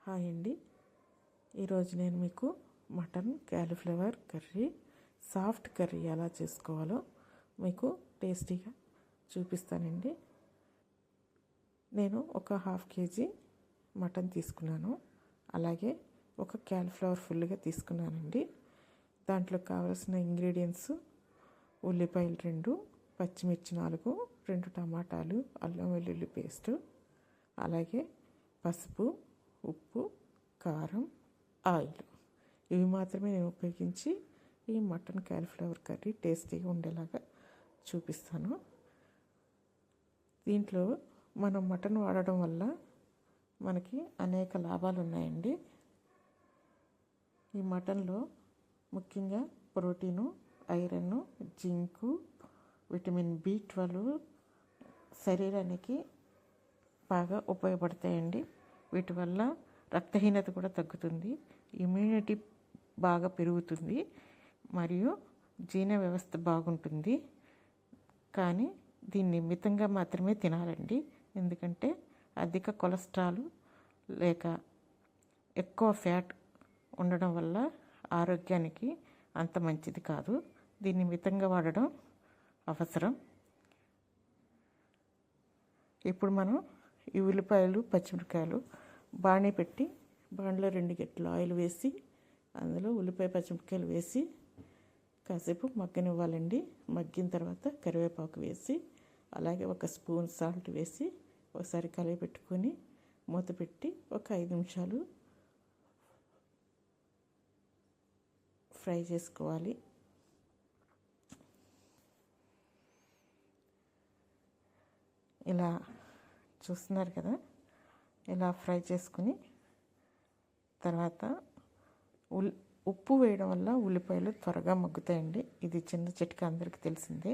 Hi అండి. ఈరోజు నేను మీకు mutton cauliflower curry, soft curry ఎలా చేసుకోవాలో మీకు టేస్టీగా చూపిస్తానండి. నేను ఒక హాఫ్ కేజీ మటన్ తీసుకున్నాను. అలాగే ఒక క్యాలీఫ్లవర్ ఫుల్గా తీసుకున్నానండి. దాంట్లో కావాల్సిన ఇంగ్రీడియంట్స్: ఉల్లిపాయలు 2, పచ్చిమిర్చి 4, 2 టమాటాలు, అల్లం వెల్లుల్లి పేస్టు, అలాగే పసుపు, ఉప్పు, కారం, ఆయిల్. ఇవి మాత్రమే నేను ఉపయోగించి ఈ మటన్ క్యాలీఫ్లవర్ కర్రీ టేస్టీగా ఉండేలాగా చూపిస్తాను. దీంట్లో మనం మటన్ వాడడం వల్ల మనకి అనేక లాభాలు ఉన్నాయండి. ఈ మటన్లో ముఖ్యంగా protein, iron, zinc, vitamin B12 శరీరానికి బాగా ఉపయోగపడతాయండి. వీటి వల్ల రక్తహీనత కూడా తగ్గుతుంది, ఇమ్యూనిటీ బాగా పెరుగుతుంది, మరియు జీర్ణ వ్యవస్థ బాగుంటుంది. కానీ దీన్ని మితంగా మాత్రమే తినాలండి. ఎందుకంటే అధిక కొలెస్ట్రాల్ లేక ఎక్కువ ఫ్యాట్ ఉండడం వల్ల ఆరోగ్యానికి అంత మంచిది కాదు. దీన్ని మితంగా వాడడం అవసరం. ఇప్పుడు మనం ఈ ఉల్లిపాయలు, పచ్చిమిరపకాయలు బాణీ పెట్టి బాణలో 2 గెట్లు ఆయిల్ వేసి అందులో ఉల్లిపాయ, పచ్చిమిరపకాయలు వేసి కాసేపు మగ్గనివ్వాలండి. మగ్గిన తర్వాత కరివేపాకు వేసి, అలాగే 1 స్పూన్ సాల్ట్ వేసి ఒకసారి కలిపి పెట్టుకొని మూత పెట్టి ఒక 5 నిమిషాలు ఫ్రై చేసుకోవాలి. ఇలా చూస్తున్నారు కదా, ఇలా ఫ్రై చేసుకుని తర్వాత ఉప్పు వేయడం వల్ల ఉల్లిపాయలు త్వరగా మగ్గుతాయండి. ఇది చిన్న చిట్కా, అందరికీ తెలిసిందే.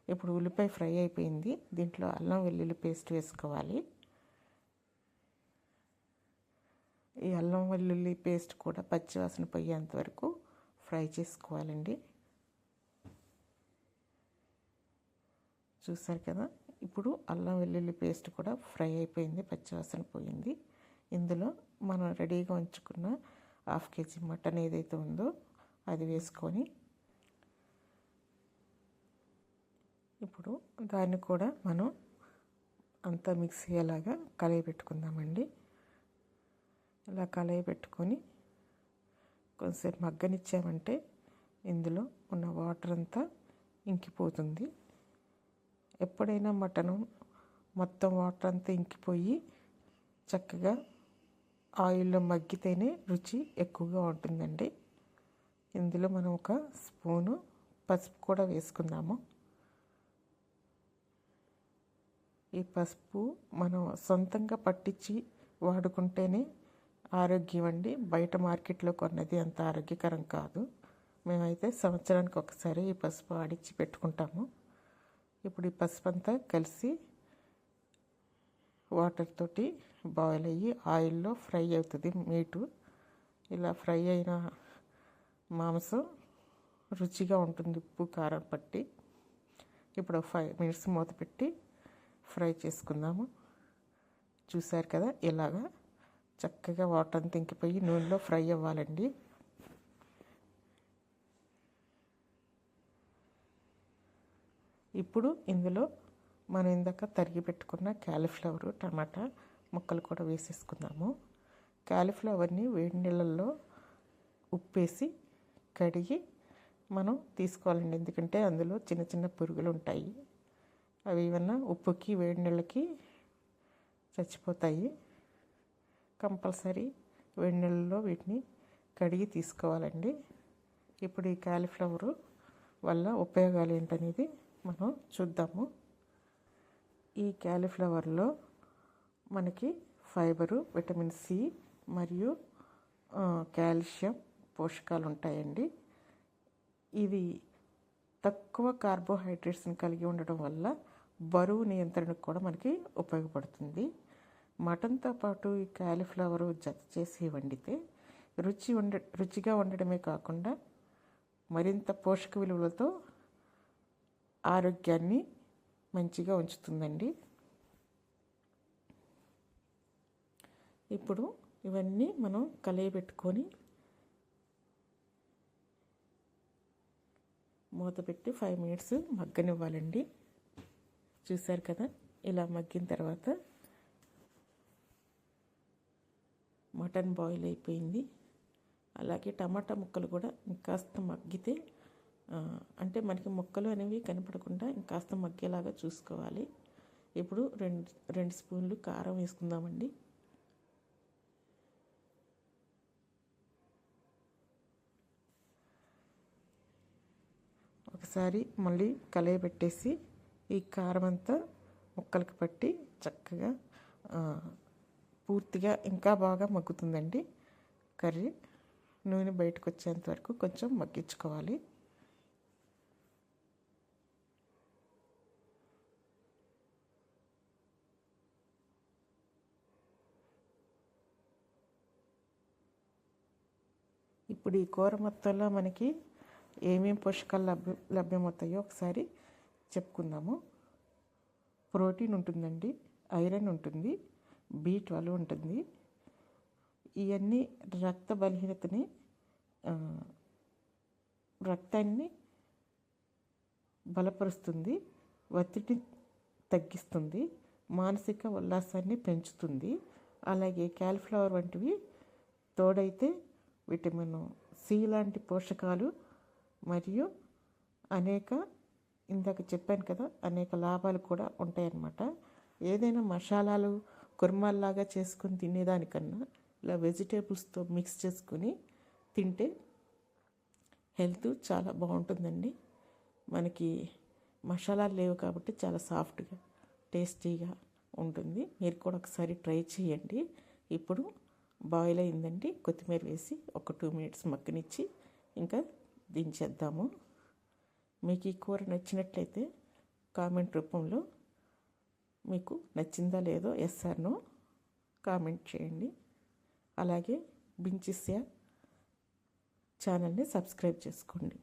ఇప్పుడు ఉల్లిపాయ ఫ్రై అయిపోయింది. దీంట్లో అల్లం వెల్లుల్లి పేస్ట్ వేసుకోవాలి. ఈ అల్లం వెల్లుల్లి పేస్ట్ కూడా పచ్చివాసన పోయేంత వరకు ఫ్రై చేసుకోవాలండి. చూసారు కదా, ఇప్పుడు అల్లం వెల్లుల్లి పేస్ట్ కూడా ఫ్రై అయిపోయింది, పచ్చివాసన పోయింది. ఇందులో మనం రెడీగా ఉంచుకున్న హాఫ్ కేజీ మటన్ ఏదైతే ఉందో అది వేసుకొని ఇప్పుడు దాన్ని కూడా మనం అంతా మిక్స్ అయ్యేలాగా కలయి పెట్టుకుందామండి. ఇలా కలయి పెట్టుకొని కొంచెంసేపు మగ్గనిచ్చామంటే ఇందులో ఉన్న వాటర్ అంతా ఇంకిపోతుంది. ఎప్పుడైనా మటను మొత్తం వాటర్ అంతా ఇంకిపోయి చక్కగా ఆయిల్లో మగ్గితేనే రుచి ఎక్కువగా ఉంటుందండి. ఇందులో మనం 1 స్పూను పసుపు కూడా వేసుకుందాము. ఈ పసుపు మనం సొంతంగా పట్టించి వాడుకుంటేనే ఆరోగ్యం అండి. బయట మార్కెట్లో కొన్నది అంత ఆరోగ్యకరం కాదు. మేమైతే సంవత్సరానికి ఒకసారి ఈ పసుపు ఆడించి పెట్టుకుంటాము. ఇప్పుడు ఈ పసుపు అంతా కలిసి వాటర్ తోటి బాయిల్ అయ్యి ఆయిల్లో ఫ్రై అవుతుంది మీటు. ఇలా ఫ్రై అయిన మాంసం రుచిగా ఉంటుంది, ఉప్పు కారం పట్టి. ఇప్పుడు 5 మినిట్స్ మూత పెట్టి ఫ్రై చేసుకుందాము. చూసారు కదా, ఇలాగా చక్కగా వాటర్ అంతా ఇంకిపోయి నూనెలో ఫ్రై అవ్వాలండి. ఇప్పుడు ఇందులో మనం ఇందాక తరిగి పెట్టుకున్న క్యాలీఫ్లవర్, టమాటా ముక్కలు కూడా వేసేసుకుందాము. క్యాలీఫ్లవర్ని వేడి నీళ్ళల్లో ఉప్పేసి కడిగి మనం తీసుకోవాలండి. ఎందుకంటే అందులో చిన్న చిన్న పురుగులు ఉంటాయి. అవి ఏమన్నా ఉప్పుకి వేడి నీళ్ళకి చచ్చిపోతాయి. కంపల్సరీ వేడి నీళ్ళలో వీటిని కడిగి తీసుకోవాలండి. ఇప్పుడు ఈ క్యాలీఫ్లవర్ వల్ల ఉపయోగాలు ఏంటనేది మనం చూద్దాము. ఈ క్యాలీఫ్లవర్లో మనకి ఫైబరు, విటమిన్ C మరియు కాల్షియం పోషకాలు ఉంటాయండి. ఇది తక్కువ కార్బోహైడ్రేట్స్ని కలిగి ఉండడం వల్ల బరువు నియంత్రణకు కూడా మనకి ఉపయోగపడుతుంది. మటన్తో పాటు ఈ క్యాలీఫ్లవర్ జత చేసి వండితే రుచిగా ఉండడమే కాకుండా మరింత పోషక విలువలతో ఆరోగ్యాన్ని మంచిగా ఉంచుతుందండి. ఇప్పుడు ఇవన్నీ మనం కలయబెట్టుకొని మూత పెట్టి 5 మినిట్స్ మగ్గనివ్వాలండి. చూసారు కదా, ఇలా మగ్గిన తర్వాత మటన్ బాయిల్ అయిపోయింది. అలాగే టమాటా ముక్కలు కూడా ఇంకాస్త మగ్గితే, అంటే మనకి ముక్కలు అనేవి కనపడకుండా ఇంకాస్త మగ్గేలాగా చూసుకోవాలి. ఇప్పుడు రెండు స్పూన్లు కారం వేసుకుందామండి. ఒకసారి మళ్ళీ కలయబెట్టేసి ఈ కారం అంతా ముక్కలకి పట్టి చక్కగా పూర్తిగా ఇంకా బాగా మగ్గుతుందండి కర్రీ. నూనె బయటకు వచ్చేంత వరకు కొంచెం మగ్గించుకోవాలి. ఇప్పుడు ఈ కూర మొత్తంలో మనకి ఏమేమి పోషకాలు లభ్యమవుతాయో ఒకసారి చెప్పుకుందాము. ప్రోటీన్ ఉంటుందండి, ఐరన్ ఉంటుంది, B12 ఉంటుంది. ఇవన్నీ రక్త బలహీనతని, రక్తాన్ని బలపరుస్తుంది, ఒత్తిడిని తగ్గిస్తుంది, మానసిక ఉల్లాసాన్ని పెంచుతుంది. అలాగే క్యాలీఫ్లవర్ వంటివి తోడైతే విటమిన్ C లాంటి పోషకాలు మరియు ఇందాక చెప్పాను కదా, అనేక లాభాలు కూడా ఉంటాయన్నమాట. ఏదైనా మసాలాలు కుర్మాల్లాగా చేసుకుని తినేదానికన్నా ఇలా వెజిటేబుల్స్తో మిక్స్ చేసుకుని తింటే హెల్త్ చాలా బాగుంటుందండి. మనకి మసాలాలు లేవు కాబట్టి చాలా సాఫ్ట్గా టేస్టీగా ఉంటుంది. మీరు కూడా ఒకసారి ట్రై చేయండి. ఇప్పుడు బాయిల్ అయిందండి. కొత్తిమీర వేసి ఒక 2 మినిట్స్ మగ్గనిచ్చి ఇంకా దించేద్దాము. మీకు ఈ కూర నచ్చినట్లయితే కామెంట్ రూపంలో మీకు నచ్చిందా లేదో ఎస్ ఆర్ నో కామెంట్ చేయండి. అలాగే బించిస్యా ఛానల్ని సబ్స్క్రైబ్ చేసుకోండి.